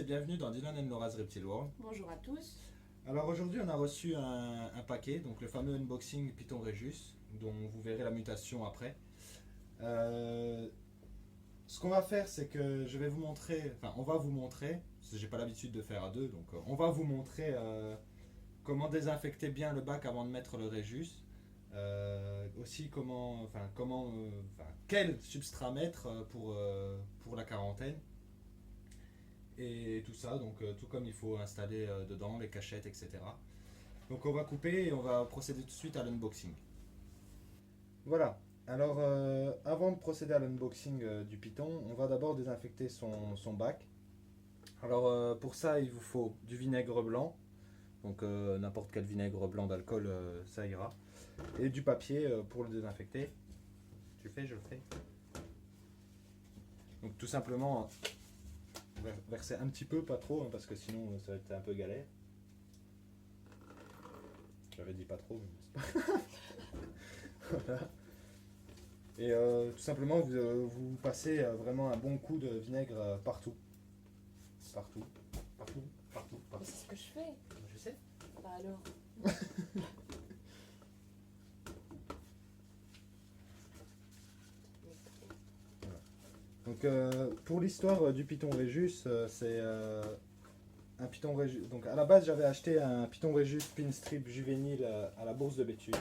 et bienvenue dans Dylan and Laura's Reptile World. Bonjour à tous. Alors aujourd'hui on a reçu un paquet, donc le fameux unboxing Python Regius, dont vous verrez la mutation après. Ce qu'on va faire, c'est que je vais vous montrer, enfin on va vous montrer, parce que j'ai pas l'habitude de faire à deux, donc on va vous montrer comment désinfecter bien le bac avant de mettre le Regius. Aussi quel substrat mettre pour la quarantaine. Et tout ça, donc tout comme il faut installer dedans, les cachettes, etc. Donc on va couper et on va procéder tout de suite à l'unboxing. Voilà, alors avant de procéder à l'unboxing du Python, on va d'abord désinfecter son bac. Alors pour ça, il vous faut du vinaigre blanc, donc n'importe quel vinaigre blanc d'alcool, ça ira. Et du papier pour le désinfecter. Tu le fais, je le fais. Donc tout simplement, verser un petit peu, pas trop, hein, parce que sinon ça va être un peu galère. J'avais dit pas trop, mais c'est pas. Voilà. Et tout simplement, vous passez vraiment un bon coup de vinaigre partout. Partout. Partout. Partout. Mais Partout. c'est ce que je fais. Je sais. Bah alors. Donc pour l'histoire du Python Regius, c'est un Python Regius. Donc à la base j'avais acheté un Python Regius Pinstrip juvénile à la bourse de Béthune.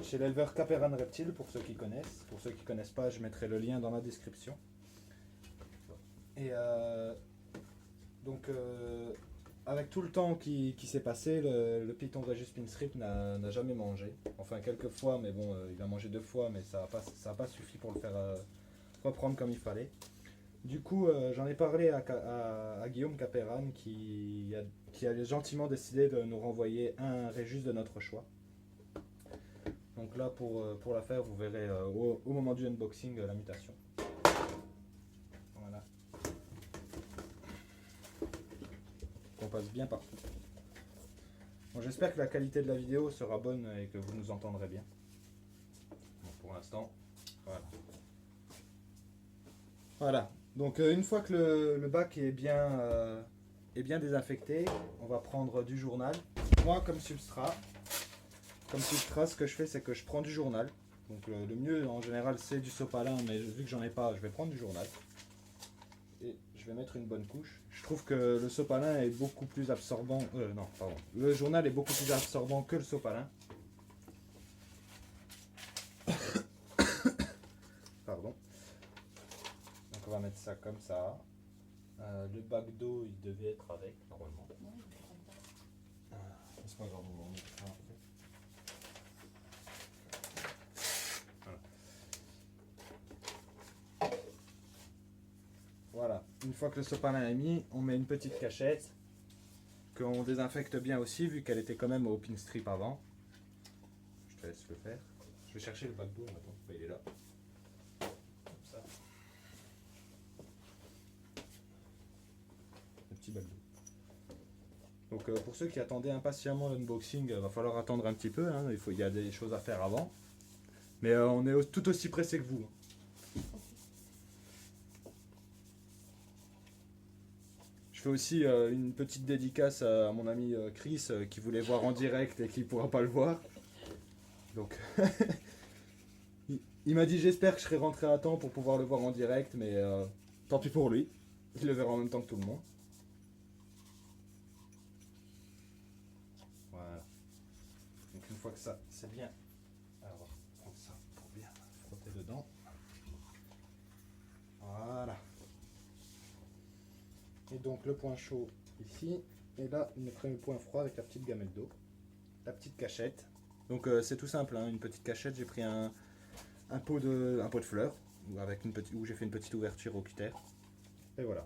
Chez l'éleveur Caperan Reptile pour ceux qui connaissent. Pour ceux qui ne connaissent pas, je mettrai le lien dans la description. Et avec tout le temps qui s'est passé, le Python Regius Pinstrip n'a jamais mangé. Enfin quelques fois, mais bon, il a mangé 2 fois, mais ça n'a pas suffi pour le faire reprendre comme il fallait. Du coup, j'en ai parlé à Guillaume Caperan qui a gentiment décidé de nous renvoyer un Regius de notre choix. Donc là, pour la faire, vous verrez au moment du unboxing la mutation. Voilà. On passe bien partout. Bon, j'espère que la qualité de la vidéo sera bonne et que vous nous entendrez bien. Bon, pour l'instant, voilà. Voilà. Donc une fois que le bac est bien désinfecté, on va prendre du journal. Moi, comme substrat, ce que je fais, c'est que je prends du journal. Donc le mieux en général, c'est du sopalin, mais vu que j'en ai pas, je vais prendre du journal. Et je vais mettre une bonne couche. Je trouve que le sopalin est beaucoup plus absorbant. Non, pardon. Le journal est beaucoup plus absorbant que le sopalin. Pardon. Donc on va mettre ça comme ça. Le bac d'eau, il devait être avec, normalement. Non, je ne comprends pas. C'est pas grave, on va en mettre un après. Voilà, une fois que le sopalin est mis, on met une petite cachette qu'on désinfecte bien aussi vu qu'elle était quand même au pinstrip avant. Je te laisse le faire. Je vais chercher le bac d'eau maintenant, il est là. Comme ça. Le petit bac d'eau. Donc pour ceux qui attendaient impatiemment l'unboxing, il va falloir attendre un petit peu, hein. Il y a des choses à faire avant. Mais on est tout aussi pressé que vous. Je fais aussi une petite dédicace à mon ami Chris qui voulait voir en direct et qui ne pourra pas le voir. Donc, il m'a dit j'espère que je serai rentré à temps pour pouvoir le voir en direct, mais tant pis pour lui. Il le verra en même temps que tout le monde. Voilà. Donc une fois que ça c'est bien, alors on va prendre ça pour bien frotter dedans. Voilà. Et donc le point chaud ici, et là on mettrait le point froid avec la petite gamelle d'eau, la petite cachette. Donc c'est tout simple, hein, une petite cachette, j'ai pris un pot de fleurs, où j'ai fait une petite ouverture au cutter. Et voilà.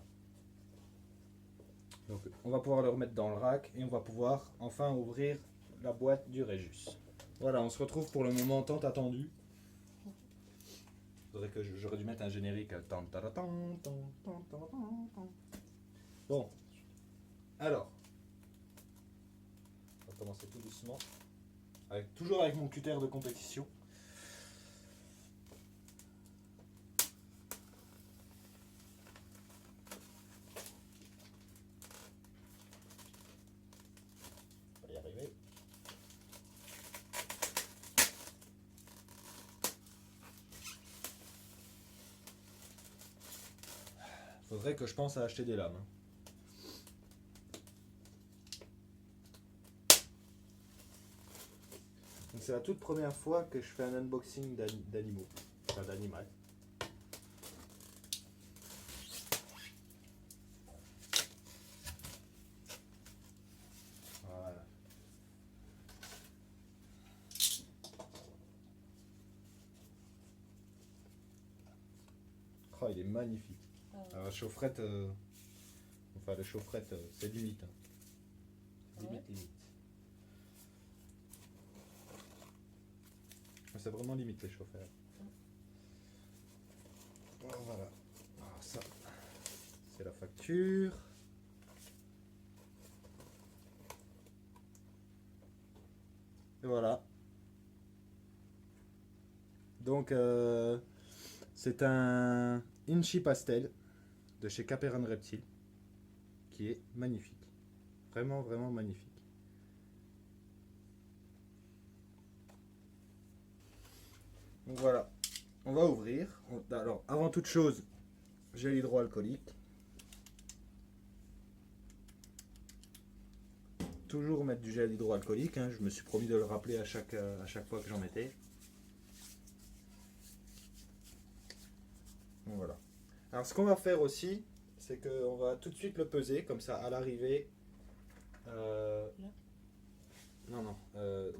Donc on va pouvoir le remettre dans le rack et on va pouvoir enfin ouvrir la boîte du Regius. Voilà, on se retrouve pour le moment tant attendu. Faudrait que j'aurais dû mettre un générique. Bon, alors, on va commencer tout doucement, toujours avec mon cutter de compétition. Faudrait que je pense à acheter des lames. Hein. Donc c'est la toute première fois que je fais un unboxing d'animaux, enfin d'animal. Voilà. Oh, il est magnifique. Ah ouais. Alors, la chaufferette, enfin la chaufferette, c'est limite. Hein. Limite, Ouais. limite. C'est vraiment limite les chauffeurs. Voilà. Alors ça, c'est la facture. Et voilà. Donc, c'est un Inchi Pastel de chez Caperan Reptile qui est magnifique. Vraiment, vraiment magnifique. Donc voilà, on va ouvrir. Alors, avant toute chose, gel hydroalcoolique. Toujours mettre du gel hydroalcoolique, hein. Je me suis promis de le rappeler à chaque fois que j'en mettais. Donc voilà. Alors ce qu'on va faire aussi, c'est qu'on va tout de suite le peser, comme ça à l'arrivée. Là. Non, non.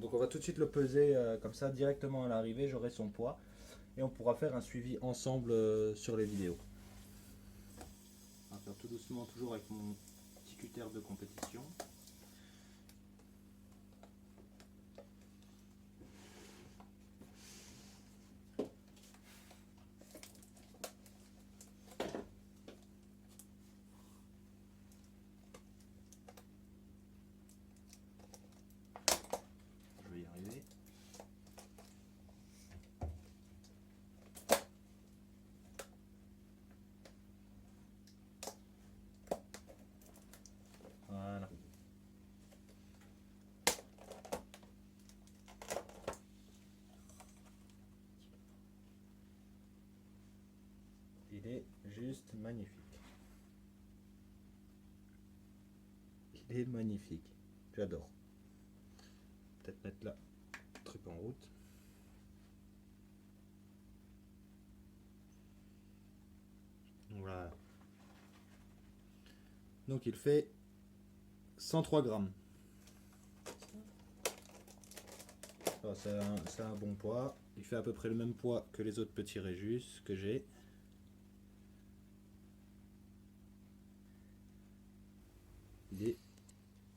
Donc on va tout de suite le peser comme ça directement à l'arrivée, j'aurai son poids. Et on pourra faire un suivi ensemble sur les vidéos. On va faire tout doucement, toujours avec mon petit cutter de compétition. Je vais y arriver. Voilà. Il est juste magnifique. Il est magnifique. J'adore. Peut-être mettre là le truc en route. Voilà. Donc il fait 103 grammes. C'est un bon poids. Il fait à peu près le même poids que les autres petits Réjus que j'ai.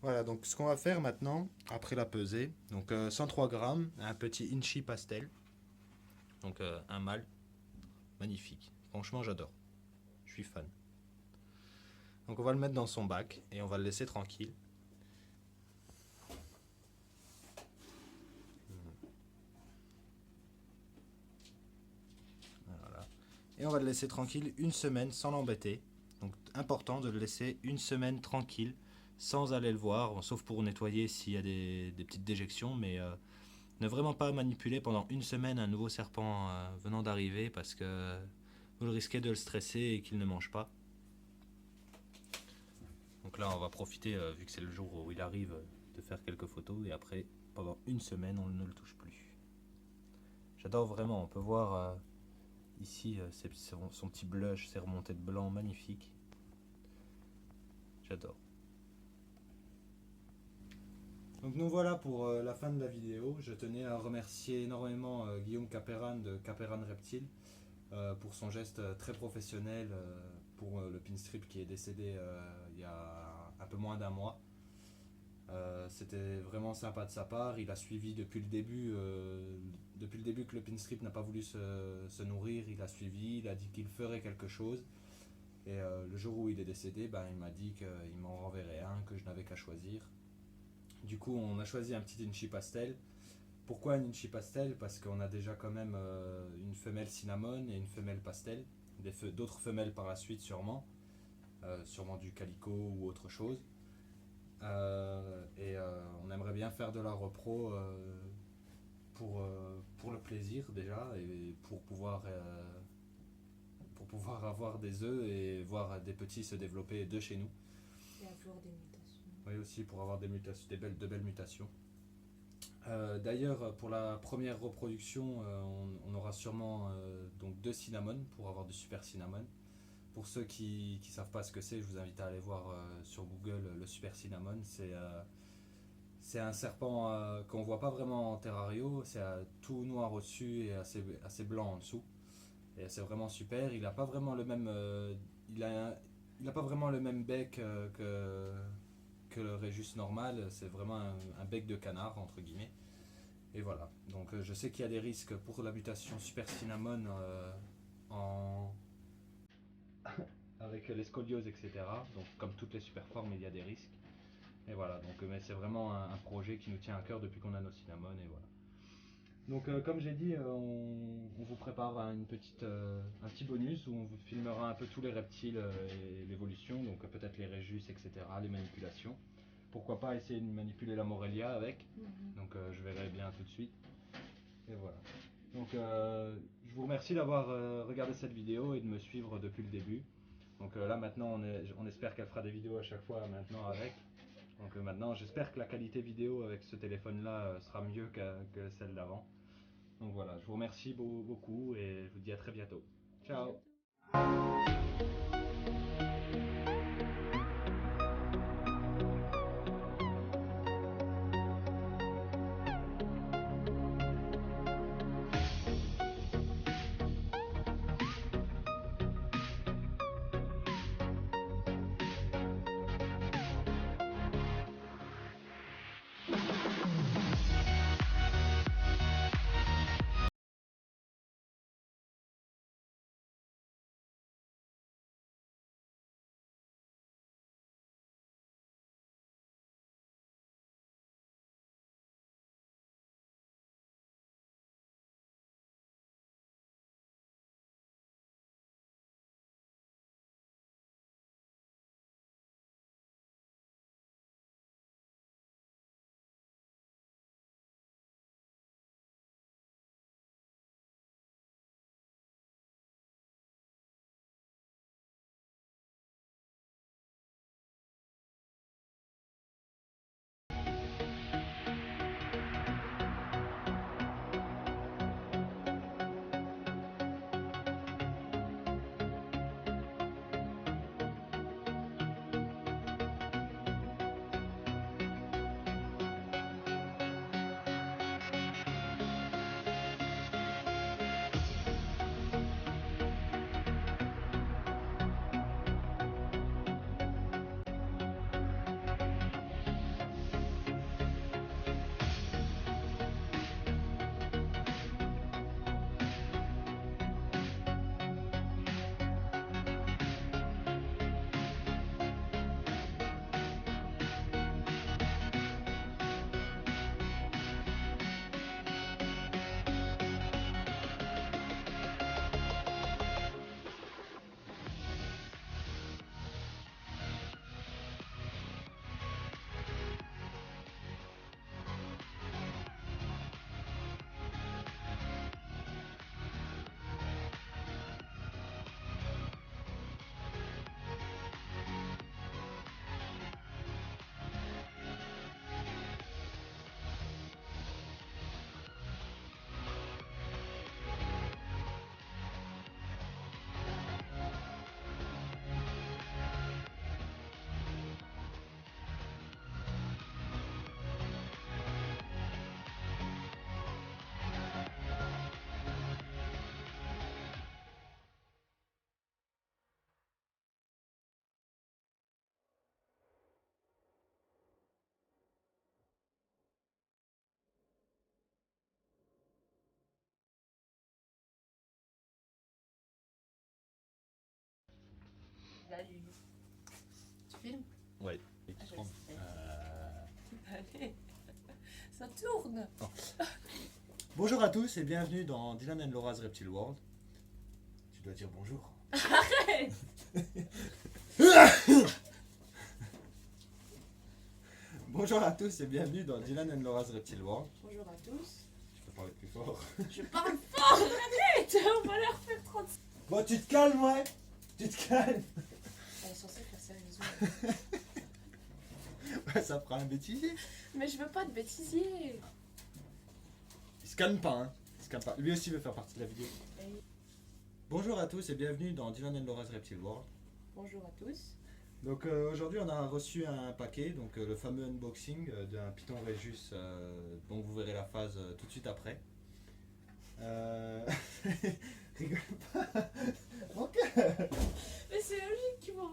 Voilà, donc ce qu'on va faire maintenant, après la pesée, donc 103 grammes, un petit Inchi Pastel. Donc un mâle magnifique. Franchement, j'adore. Je suis fan. Donc on va le mettre dans son bac et on va le laisser tranquille. Voilà. Et on va le laisser tranquille une semaine sans l'embêter. Donc important de le laisser une semaine tranquille sans aller le voir, sauf pour nettoyer s'il y a des petites déjections, mais ne vraiment pas manipuler pendant une semaine un nouveau serpent venant d'arriver parce que vous risquez de le stresser et qu'il ne mange pas. Donc là on va profiter, vu que c'est le jour où il arrive, de faire quelques photos et après pendant une semaine on ne le touche plus. J'adore vraiment, on peut voir ici son petit blush, ses remontées de blanc magnifiques. J'adore. Donc nous voilà pour la fin de la vidéo. Je tenais à remercier énormément Guillaume Caperan de Caperan Reptile pour son geste très professionnel pour le pinstrip qui est décédé il y a un peu moins d'un mois. C'était vraiment sympa de sa part. Il a suivi depuis le début que le pinstrip n'a pas voulu se nourrir. Il a suivi, il a dit qu'il ferait quelque chose. Et le jour où il est décédé, ben, il m'a dit qu'il m'en renverrait un, que je n'avais qu'à choisir. Du coup, on a choisi un petit Inchi Pastel. Pourquoi un Inchi Pastel? Parce qu'on a déjà quand même une femelle cinnamon et une femelle pastel. D'autres femelles par la suite sûrement. Sûrement du calico ou autre chose. On aimerait bien faire de la repro pour le plaisir déjà et pour pouvoir avoir des œufs et voir des petits se développer de chez nous. Et avoir des mutations. Oui, aussi pour avoir des mutations, de belles mutations. D'ailleurs, pour la première reproduction, on aura sûrement donc 2 cinnamon pour avoir du super cinnamon. Pour ceux qui ne savent pas ce que c'est, je vous invite à aller voir sur Google le super cinnamon. C'est un serpent qu'on ne voit pas vraiment en terrario, c'est tout noir au-dessus et assez blanc en dessous. Et c'est vraiment super. Il n'a pas vraiment le même, il a pas vraiment le même bec que le Rhésus normal. C'est vraiment un bec de canard entre guillemets. Et voilà. Donc je sais qu'il y a des risques pour la mutation super cinnamon avec les scolioses, etc. Donc comme toutes les super formes, il y a des risques. Et voilà, donc mais c'est vraiment un projet qui nous tient à cœur depuis qu'on a nos cinnamon et voilà. Donc comme j'ai dit, on vous prépare un petit bonus où on vous filmera un peu tous les reptiles et l'évolution, donc peut-être les Rhésus, etc., les manipulations. Pourquoi pas essayer de manipuler la Morelia avec, donc je verrai bien tout de suite. Et voilà. Donc je vous remercie d'avoir regardé cette vidéo et de me suivre depuis le début. Donc là maintenant on espère qu'elle fera des vidéos à chaque fois maintenant avec. Donc maintenant j'espère que la qualité vidéo avec ce téléphone là sera mieux que celle d'avant. Donc voilà, je vous remercie beaucoup et je vous dis à très bientôt. Ciao. Salut. Tu filmes? Ouais. Allez. Ça tourne. Bonjour à tous et bienvenue dans Dylan and Laura's Reptile World. Tu dois dire bonjour. Arrête. Bonjour à tous et bienvenue dans Dylan and Laura's Reptile World. Bonjour à tous. Je peux parler plus fort. Je parle fort, arrête. On va leur faire 30. Bon, tu te calmes, ouais. Tu te calmes. Elle est censée faire sérieusement. Ouais, ça fera un bêtisier. Mais je veux pas de bêtisier. Il se calme pas, hein. Il se calme pas. Lui aussi veut faire partie de la vidéo. Et Bonjour à tous et bienvenue dans Dylan and Laura's Reptile World. bonjour à tous. Donc aujourd'hui on a reçu un paquet, donc le fameux unboxing d'un Python Regius dont vous verrez la phase tout de suite après. Rigole pas. Ok. Mais c'est logique qu'ils vont